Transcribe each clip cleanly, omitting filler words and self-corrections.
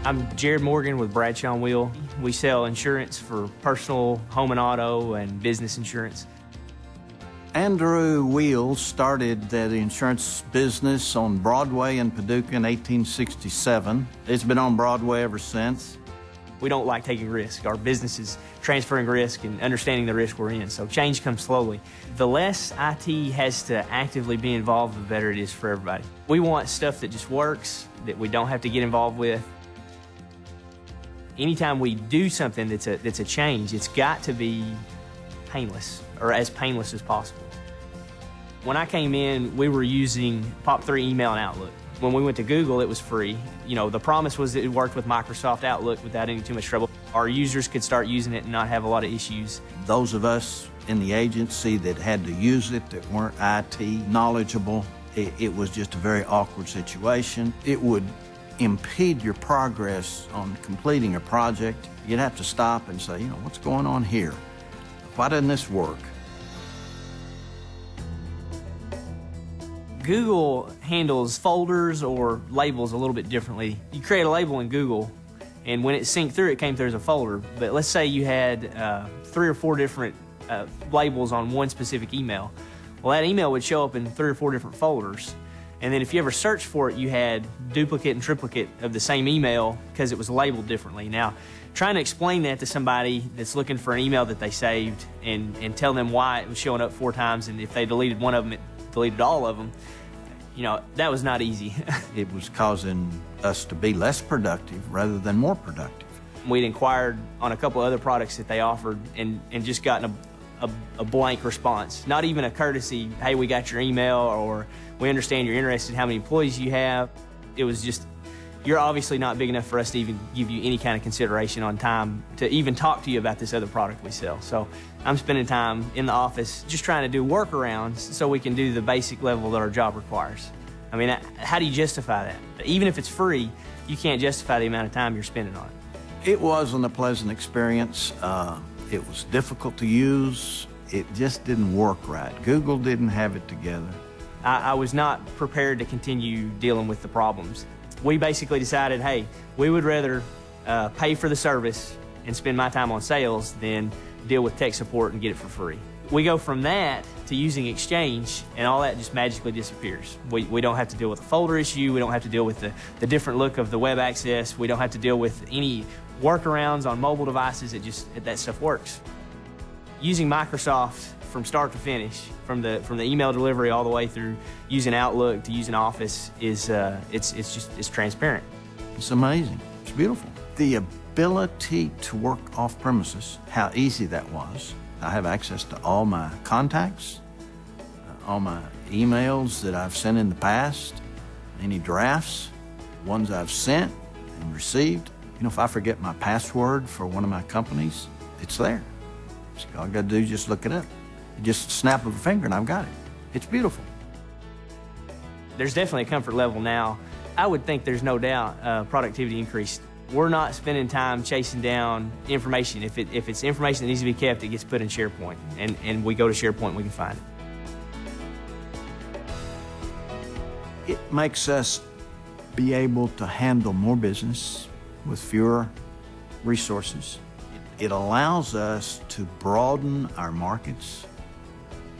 I'm Jared Morgan with BradshawWeil. We sell insurance for personal, home and auto, and business insurance. Andrew Weil started the insurance business on Broadway in Paducah in 1867. It's been on Broadway ever since. We don't like taking risk. Our business is transferring risk and understanding the risk we're in, so change comes slowly. The less IT has to actively be involved, the better it is for everybody. We want stuff that just works, that we don't have to get involved with. Anytime we do something that's a change, it's got to be painless, or as painless as possible. When I came in, we were using POP3 email and Outlook. When we went to Google, it was free. You know, the promise was that it worked with Microsoft Outlook without any too much trouble. Our users could start using it and not have a lot of issues. Those of us in the agency that had to use it, that weren't IT knowledgeable, it was just a very awkward situation. It would impede your progress on completing a project. You'd have to stop and say, you know, what's going on here? Why doesn't this work? Google handles folders or labels a little bit differently. You create a label in Google, and when it synced through, it came through as a folder. But let's say you had 3 or 4 different labels on one specific email. Well, that email would show up in 3 or 4 different folders. And then if you ever searched for it, you had duplicate and triplicate of the same email because it was labeled differently. Now, trying to explain that to somebody that's looking for an email that they saved and tell them why it was showing up 4 times, and if they deleted one of them, it deleted all of them, you know, that was not easy. It was causing us to be less productive rather than more productive. We'd inquired on a couple other products that they offered and just gotten a blank response. Not even a courtesy, hey, we got your email, or we understand you're interested in how many employees you have. It was just, you're obviously not big enough for us to even give you any kind of consideration on time to even talk to you about this other product we sell. So I'm spending time in the office just trying to do workarounds so we can do the basic level that our job requires. I mean, how do you justify that? Even if it's free, you can't justify the amount of time you're spending on it. It wasn't a pleasant experience. It was difficult to use. It just didn't work right. Google didn't have it together. I was not prepared to continue dealing with the problems. We basically decided, hey, we would rather pay for the service and spend my time on sales than deal with tech support and get it for free. We go from that to using Exchange, and all that just magically disappears. We don't have to deal with the folder issue. We don't have to deal with the different look of the web access. We don't have to deal with any workarounds on mobile devices. That stuff works. Using Microsoft from start to finish, from the email delivery all the way through using Outlook to using Office is it's transparent. It's amazing. It's beautiful. The ability to work off premises, how easy that was. I have access to all my contacts, all my emails that I've sent in the past, any drafts, ones I've sent and received. You know, if I forget my password for one of my companies, it's there. So all I got to do is just look it up. Just snap of a finger and I've got it. It's beautiful. There's definitely a comfort level now. I would think there's no doubt productivity increased. We're not spending time chasing down information. If it's information that needs to be kept, it gets put in SharePoint, and we go to SharePoint and we can find it. It makes us be able to handle more business with fewer resources. It allows us to broaden our markets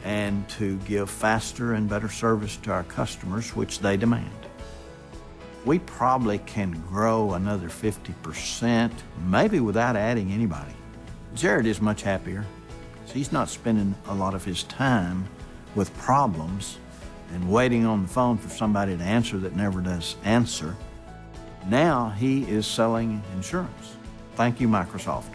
and to give faster and better service to our customers, which they demand. We probably can grow another 50%, maybe without adding anybody. Jared is much happier. He's not spending a lot of his time with problems and waiting on the phone for somebody to answer that never does answer. Now he is selling insurance. Thank you, Microsoft.